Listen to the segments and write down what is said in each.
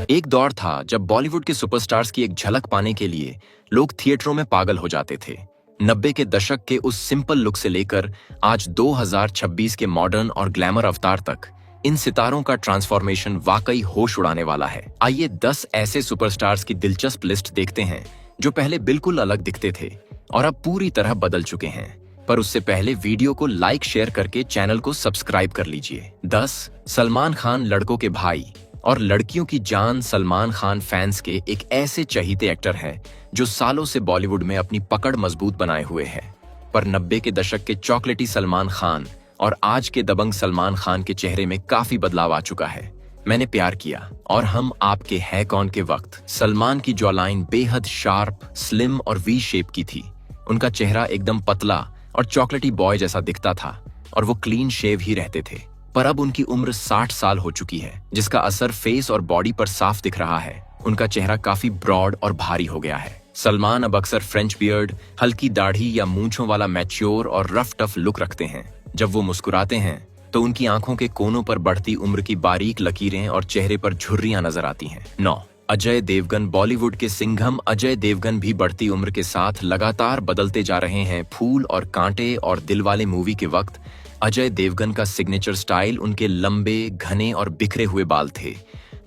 एक दौर था जब बॉलीवुड के सुपरस्टार्स की एक झलक पाने के लिए लोग थिएटरों में पागल हो जाते थे। 90 के दशक के उस सिंपल लुक से लेकर आज 2026 के मॉडर्न और ग्लैमर अवतार तक इन सितारों का ट्रांसफॉर्मेशन वाकई होश उड़ाने वाला है। आइए 10 ऐसे सुपरस्टार्स की दिलचस्प लिस्ट देखते हैं जो पहले बिल्कुल अलग दिखते थे और अब पूरी तरह बदल चुके हैं। पर उससे पहले वीडियो को लाइक शेयर करके चैनल को सब्सक्राइब कर लीजिए। 10 सलमान खान लड़कों के भाई और लड़कियों की जान सलमान खान फैंस के एक ऐसे चहीते एक्टर हैं जो सालों से बॉलीवुड में अपनी पकड़ मजबूत बनाए हुए हैं। पर 90 के दशक के चॉकलेटी सलमान खान और आज के दबंग सलमान खान के चेहरे में काफी बदलाव आ चुका है। मैंने प्यार किया और हम आपके हैं कौन के वक्त सलमान की जॉलाइन बेहद शार्प, स्लिम और वी शेप की थी। उनका चेहरा एकदम पतला और चॉकलेटी बॉय जैसा दिखता था और वो क्लीन शेव ही रहते थे। पर अब उनकी उम्र 60 साल हो चुकी है, जिसका असर फेस और बॉडी पर साफ दिख रहा है। उनका चेहरा काफी ब्रॉड और भारी हो गया है। सलमान अब अक्सर फ्रेंच बियर्ड, हल्की दाढ़ी या मूंछों वाला मैच्योर और रफ टफ लुक रखते हैं। जब वो मुस्कुराते हैं तो उनकी आंखों के कोनों पर बढ़ती उम्र की बारीक लकीरें और चेहरे पर झुर्रियां नजर आती हैं। 9 अजय देवगन। बॉलीवुड के सिंघम अजय देवगन भी बढ़ती उम्र के साथ लगातार बदलते जा रहे हैं। फूल और कांटे और दिलवाले मूवी के वक्त अजय देवगन का सिग्नेचर स्टाइल उनके लंबे, घने और बिखरे हुए बाल थे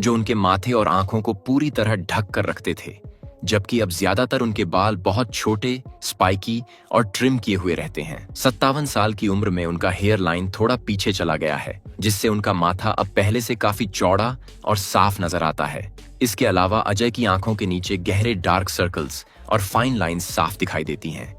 जो उनके माथे और आंखों को पूरी तरह ढक कर रखते थे, जबकि अब ज्यादातर उनके बाल बहुत छोटे, स्पाइकी और ट्रिम किए हुए रहते हैं। 57 साल की उम्र में उनका हेयर लाइन थोड़ा पीछे चला गया है, जिससे उनका माथा अब पहले से काफी चौड़ा और साफ नजर आता है। इसके अलावा अजय की आंखों के नीचे गहरे डार्क सर्कल्स और फाइन लाइंस साफ दिखाई देती हैं।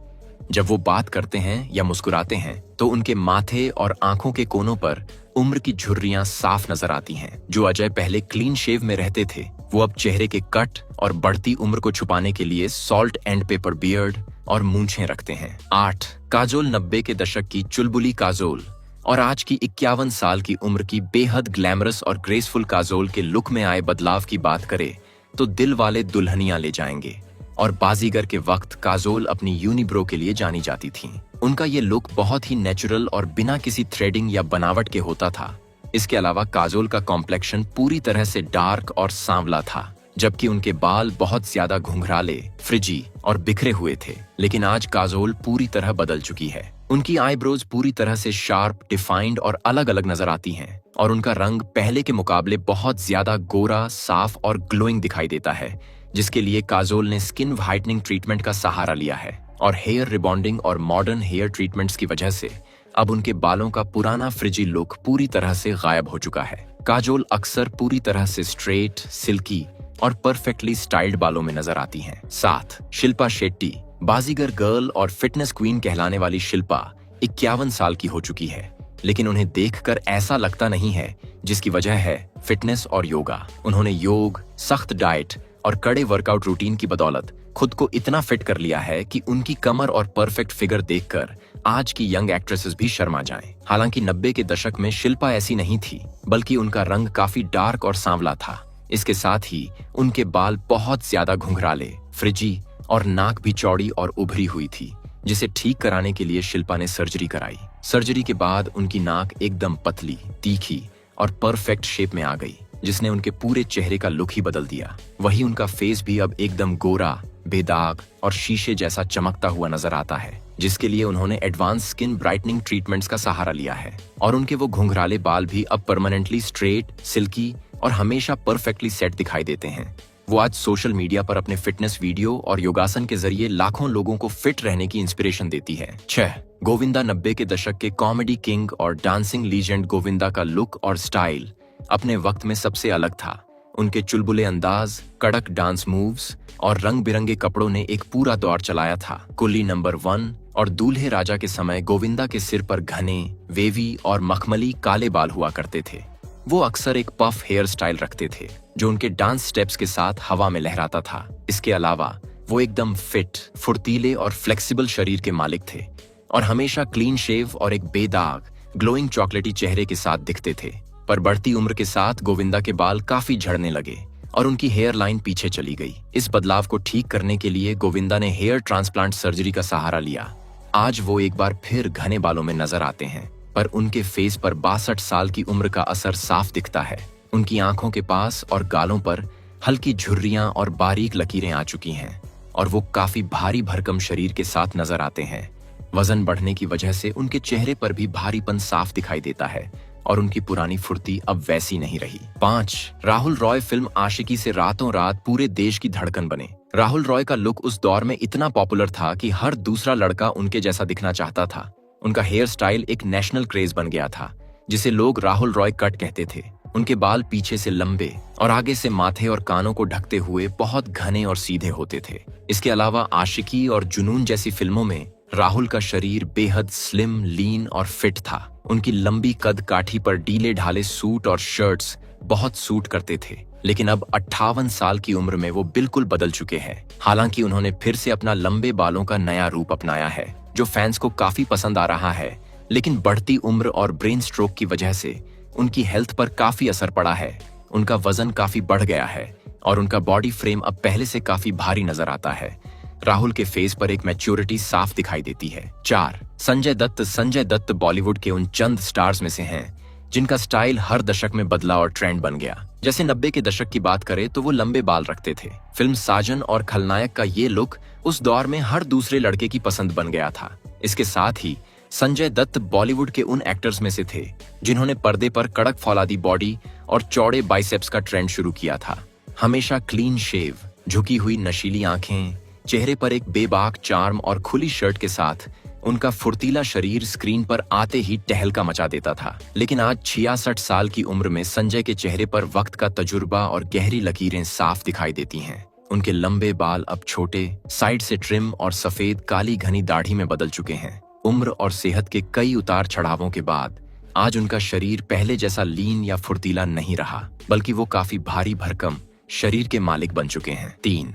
जब वो बात करते हैं या मुस्कुराते हैं तो उनके माथे और आंखों के कोनों पर उम्र की झुर्रियां साफ नजर आती हैं। जो अजय पहले क्लीन शेव में रहते थे, वो अब चेहरे के कट और बढ़ती उम्र को छुपाने के लिए सॉल्ट एंड पेपर बियर्ड और मूंछें रखते हैं। 8 काजोल। 90 के दशक की चुलबुली काजोल और आज की 51 साल की उम्र की बेहद ग्लैमरस और ग्रेसफुल काजोल के लुक में आए बदलाव की बात करें तो दिल वाले दुल्हनियां ले जाएंगे। और बाजीगर के वक्त काजोल अपनी यूनिब्रो के लिए जानी जाती थीं। उनका ये लुक बहुत ही नेचुरल और बिना किसी थ्रेडिंग या बनावट के होता था। इसके अलावा काजोल का कॉम्प्लेक्शन पूरी तरह से डार्क और सांवला था, जबकि उनके बाल बहुत ज्यादा घुंघराले, फ्रिजी और बिखरे हुए थे। लेकिन आज काजोल पूरी तरह बदल चुकी है। उनकी आईब्रोज पूरी तरह से शार्प, डिफाइंड और अलग अलग नजर आती हैं और उनका रंग पहले के मुकाबले बहुत ज्यादा गोरा, साफ और ग्लोइंग दिखाई देता है, जिसके लिए काजोल ने स्किन व्हाइटनिंग ट्रीटमेंट का सहारा लिया है। और हेयर रिबॉन्डिंग और मॉडर्न हेयर ट्रीटमेंट्स की वजह से अब उनके बालों का पुराना फ्रिजी लुक पूरी तरह से गायब हो चुका है। काजोल अक्सर पूरी तरह से स्ट्रेट, सिल्की और परफेक्टली स्टाइल्ड बालों में नजर आती हैं। 7 शिल्पा शेट्टी। बाजीगर गर्ल और फिटनेस क्वीन कहलाने वाली शिल्पा 51 साल की हो चुकी है, लेकिन उन्हें देखकर ऐसा लगता नहीं है, जिसकी वजह है फिटनेस और योगा। उन्होंने योग, सख्त डाइट और कड़े वर्कआउट रूटीन की बदौलत खुद को इतना फिट कर लिया है कि उनकी कमर और परफेक्ट फिगर देखकर आज की यंग एक्ट्रेसेस भी शर्मा जाएं। हालांकि 90 के दशक में शिल्पा ऐसी नहीं थी, बल्कि उनका रंग काफी डार्क और सांवला था। इसके साथ ही उनके बाल बहुत ज्यादा घुंघराले, फ्रिजी और नाक भी चौड़ी और उभरी हुई थी, जिसे ठीक कराने के लिए शिल्पा ने सर्जरी कराई। सर्जरी के बाद उनकी नाक एकदम पतली, तीखी और परफेक्ट शेप में आ गई, जिसने उनके पूरे चेहरे का लुक ही बदल दिया। वहीं उनका फेस भी अब एकदम गोरा, बेदाग और शीशे जैसा चमकता हुआ नजर आता है, जिसके लिए उन्होंने एडवांस स्किन ब्राइटनिंग ट्रीटमेंट्स का सहारा लिया है। और उनके वो घुंघराले बाल भी अब परमानेंटली स्ट्रेट, सिल्की और हमेशा परफेक्टली सेट दिखाई देते हैं। वो आज सोशल मीडिया पर अपने फिटनेस वीडियो और योगासन के जरिए लाखों लोगों को फिट रहने की इंस्पिरेशन देती है। 6 गोविंदा। 90 के दशक के कॉमेडी किंग और डांसिंग लीजेंड गोविंदा का लुक और स्टाइल अपने वक्त में सबसे अलग था। उनके चुलबुले अंदाज, कड़क डांस मूव्स और रंग बिरंगे कपड़ों ने एक पूरा दौर चलाया था। कुल्ली नंबर 1 और दूल्हे राजा के समय गोविंदा के सिर पर घने, वेवी और मखमली काले बाल हुआ करते थे। वो अक्सर एक पफ हेयर स्टाइल रखते थे, जो उनके डांस स्टेप्स के साथ हवा में लहराता था। इसके अलावा वो एकदम फिट, फुर्तीले और फ्लेक्सिबल शरीर के मालिक थे और हमेशा क्लीन शेव और एक बेदाग, ग्लोइंग चॉकलेटी चेहरे के साथ दिखते थे। पर बढ़ती उम्र के साथ गोविंदा के बाल काफी झड़ने लगे और उनकी हेयर लाइन पीछे चली गई। इस बदलाव को ठीक करने के लिए गोविंदा ने हेयर ट्रांसप्लांट सर्जरी का सहारा लिया। आज वो एक बार फिर घने बालों में नजर आते हैं, पर उनके फेस पर 62 साल की उम्र का असर साफ दिखता है। उनकी आंखों के पास और गालों पर हल्की झुर्रियां और बारीक लकीरें आ चुकी हैं और वो काफी भारी भरकम शरीर के साथ नजर आते हैं। वजन बढ़ने की वजह से उनके चेहरे पर भी भारीपन साफ दिखाई देता है और उनकी पुरानी फुर्ती अब वैसी नहीं रही। 5. राहुल रॉय फिल्म आशिकी से रातों रात पूरे देश की धड़कन बने। राहुल रॉय का लुक उस दौर में इतना पॉपुलर था कि हर दूसरा लड़का उनके जैसा दिखना चाहता था। उनका हेयर स्टाइल एक नेशनल क्रेज बन गया था, जिसे लोग राहुल रॉय कट कहते थे। उनके बाल पीछे से लंबे और आगे से माथे और कानों को ढकते हुए बहुत घने और सीधे होते थे। इसके अलावा आशिकी और जुनून जैसी फिल्मों में राहुल का शरीर बेहद स्लिम, लीन और फिट था। उनकी लंबी कद काठी पर ढीले ढाले सूट और शर्ट्स बहुत सूट करते थे। लेकिन अब 58 साल की उम्र में वो बिल्कुल बदल चुके हैं। हालांकि उन्होंने फिर से अपना लंबे बालों का नया रूप अपनाया है, जो फैंस को काफी पसंद आ रहा है। लेकिन बढ़ती उम्र और ब्रेन स्ट्रोक की वजह से उनकी हेल्थ पर काफी असर पड़ा है। उनका वजन काफी बढ़ गया है और उनका बॉडी फ्रेम अब पहले से काफी भारी नजर आता है। राहुल के फेस पर एक मैच्योरिटी साफ दिखाई देती है। 4. संजय दत्त बॉलीवुड के उन चंद स्टार्स में से हैं जिनका स्टाइल हर दशक में बदला और ट्रेंड बन गया। जैसे 90 के दशक की बात करें तो वो लंबे बाल रखते थे। फिल्म साजन और खलनायक का ये लुक उस दौर में हर दूसरे लड़के की पसंद बन गया था। इसके साथ ही संजय दत्त बॉलीवुड के उन एक्टर्स में से थे जिन्होंने पर्दे पर कड़क फौलादी बॉडी और चौड़े बाइसेप्स का ट्रेंड शुरू किया था। हमेशा क्लीन शेव, झुकी हुई नशीली आंखें, चेहरे पर एक बेबाक चार्म और खुली शर्ट के साथ उनका फुर्तीला शरीर स्क्रीन पर आते ही टहलका मचा देता था। लेकिन आज 66 साल की उम्र में संजय के चेहरे पर वक्त का तजुर्बा और गहरी लकीरें साफ दिखाई देती हैं। उनके लंबे बाल अब छोटे, साइड से ट्रिम और सफेद काली घनी दाढ़ी में बदल चुके हैं। उम्र और सेहत के कई उतार चढ़ावों के बाद आज उनका शरीर पहले जैसा लीन या फुर्तीला नहीं रहा, बल्कि वो काफी भारी भरकम शरीर के मालिक बन चुके हैं। 3.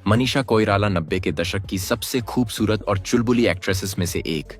मनीषा कोइराला 90 के दशक की सबसे खूबसूरत और चुलबुली एक्ट्रेसेस में से एक।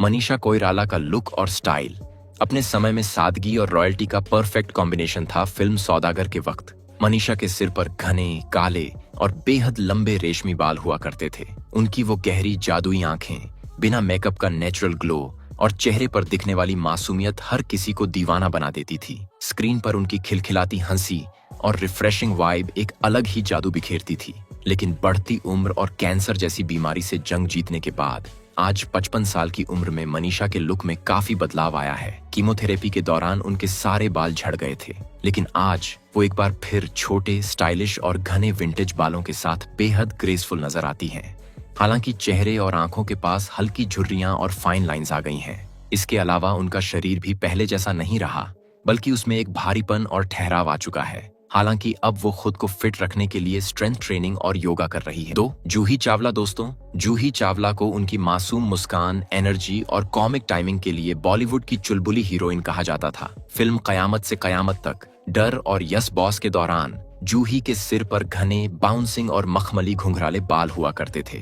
मनीषा कोइराला का लुक और स्टाइल अपने समय में सादगी और रॉयल्टी का परफेक्ट कॉम्बिनेशन था। फिल्म सौदागर के वक्त मनीषा के सिर पर घने, काले और बेहद लंबे रेशमी बाल हुआ करते थे। उनकी वो गहरी जादुई आंखें, बिना मेकअप का नेचुरल ग्लो और चेहरे पर दिखने वाली मासूमियत हर किसी को दीवाना बना देती थी। स्क्रीन पर उनकी खिलखिलाती हंसी और रिफ्रेशिंग वाइब एक अलग ही जादू बिखेरती थी। लेकिन बढ़ती उम्र और कैंसर जैसी बीमारी से जंग जीतने के बाद आज 55 साल की उम्र में मनीषा के लुक में काफी बदलाव आया है। कीमोथेरेपी के दौरान उनके सारे बाल झड़ गए थे, लेकिन आज वो एक बार फिर छोटे, स्टाइलिश और घने विंटेज बालों के साथ बेहद ग्रेसफुल नजर आती हैं। हालांकि चेहरे और आंखों के पास हल्की झुर्रियां और फाइन लाइंस आ गई हैं। इसके अलावा उनका शरीर भी पहले जैसा नहीं रहा, बल्कि उसमें एक भारीपन और ठहराव आ चुका है। हालांकि अब वो खुद को फिट रखने के लिए स्ट्रेंथ ट्रेनिंग और योगा कर रही है। 2. जूही चावला दोस्तों, जूही चावला को उनकी मासूम मुस्कान, एनर्जी और कॉमिक टाइमिंग के लिए बॉलीवुड की चुलबुली हीरोइन कहा जाता था। फिल्म कयामत से कयामत तक, डर और यस बॉस के दौरान जूही के सिर पर घने, बाउंसिंग और मखमली घुंघराले बाल हुआ करते थे,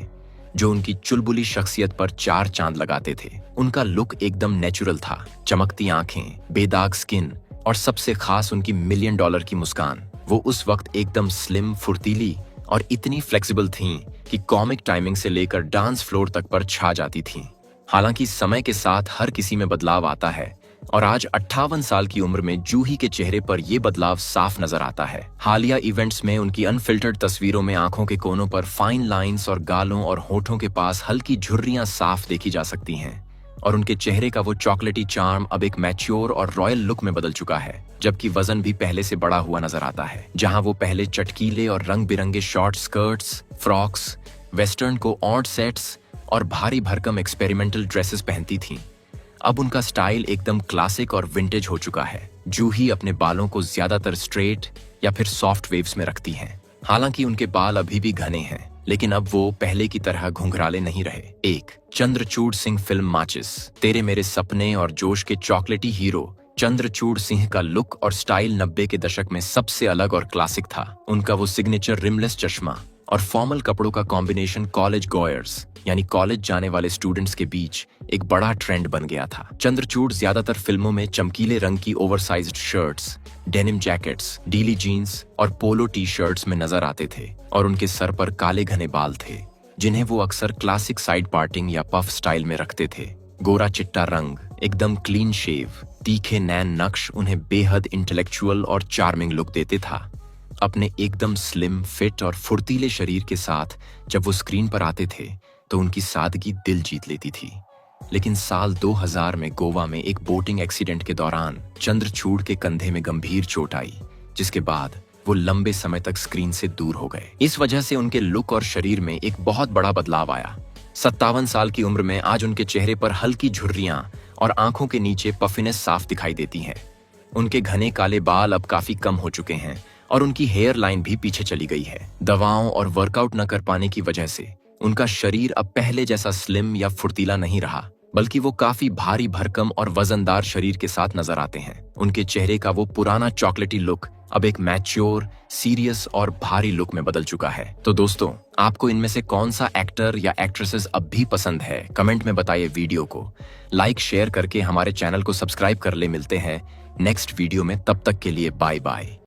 जो उनकी चुलबुली शख्सियत पर 4 चांद लगाते थे। उनका लुक एकदम नेचुरल था, चमकती आंखें, बेदाग स्किन और सबसे खास उनकी $1 मिलियन की मुस्कान। वो उस वक्त एकदम स्लिम, फुर्तीली और इतनी फ्लेक्सिबल थीं कि कॉमिक टाइमिंग से लेकर डांस फ्लोर तक पर छा जाती थीं। हालांकि समय के साथ हर किसी में बदलाव आता है और आज 58 साल की उम्र में जूही के चेहरे पर यह बदलाव साफ नजर आता है। हालिया इवेंट्स में उनकी अनफिल्टर्ड तस्वीरों में आंखों के कोनों पर फाइन लाइंस और गालों और होठों के पास हल्की झुर्रियां साफ देखी जा सकती हैं और उनके चेहरे का वो चॉकलेटी चार्म अब एक मैच्योर और रॉयल लुक में बदल चुका है, जबकि वजन भी पहले से बड़ा हुआ नजर आता है। जहां वो पहले चटकीले और रंग बिरंगे शॉर्ट स्कर्ट्स, फ्रॉक्स, वेस्टर्न को ऑड सेट्स और भारी भरकम एक्सपेरिमेंटल ड्रेसेस पहनती थीं, अब उनका स्टाइल एकदम क्लासिक और विंटेज हो चुका है। जूही अपने बालों को ज्यादातर स्ट्रेट या फिर सॉफ्ट वेव्स में रखती हैं। हालांकि उनके बाल अभी भी घने हैं, लेकिन अब वो पहले की तरह घुंघराले नहीं रहे। 1. चंद्रचूड़ सिंह फिल्म माचिस, तेरे मेरे सपने और जोश के चॉकलेटी हीरो चंद्रचूड़ सिंह का लुक और स्टाइल 90 के दशक में सबसे अलग और क्लासिक था। उनका वो सिग्नेचर रिमलेस चश्मा और फॉर्मल कपड़ों का कॉम्बिनेशन कॉलेज गोयर्स यानी कॉलेज जाने वाले स्टूडेंट्स के बीच एक बड़ा ट्रेंड बन गया था। चंद्रचूड़ ज्यादातर फिल्मों में चमकीले रंग की ओवरसाइज्ड शर्ट्स, डेनिम जैकेट्स, डीली जीन्स और पोलो टी शर्ट्स में नजर आते थे और उनके सर पर काले घने बाल थे, जिन्हें वो अक्सर क्लासिक साइड पार्टिंग या पफ स्टाइल में रखते थे। गोरा चिट्टा रंग एकदम क्लीन शेव, तीखे नैन नक्श उन्हें बेहद इंटेलेक्चुअल और चार्मिंग लुक देते था। अपने एकदम स्लिम, फिट और फुर्तीले शरीर के साथ जब वो स्क्रीन पर आते थे तो उनकी सादगी दिल जीत लेती थी। लेकिन साल 2000 में गोवा में एक बोटिंग एक्सीडेंट के दौरान चंद्रचूड़ के कंधे में गंभीर चोट आई, जिसके बाद वो लंबे समय तक स्क्रीन से दूर हो गए। इस वजह से उनके लुक और शरीर में एक बहुत बड़ा बदलाव आया। 57 साल की उम्र में आज उनके चेहरे पर हल्की झुर्रियां और आंखों के नीचे पफिनेस साफ दिखाई देती हैं। उनके घने काले बाल अब काफी कम हो चुके हैं और उनकी हेयर लाइन भी पीछे चली गई है। दवाओं और वर्कआउट न कर पाने की वजह से उनका शरीर अब पहले जैसा स्लिम या फुर्तीला नहीं रहा, बल्कि वो काफी भारी भरकम और वजनदार शरीर के साथ नजर आते हैं। उनके चेहरे का वो पुराना चॉकलेटी लुक अब एक मैच्योर, सीरियस और भारी लुक में बदल चुका है। तो दोस्तों, आपको इनमें से कौन सा एक्टर या एक्ट्रेसेस अब भी पसंद है? कमेंट में बताइए। वीडियो को लाइक शेयर करके हमारे चैनल को सब्सक्राइब कर ले। मिलते हैं नेक्स्ट वीडियो में, तब तक के लिए बाय बाय।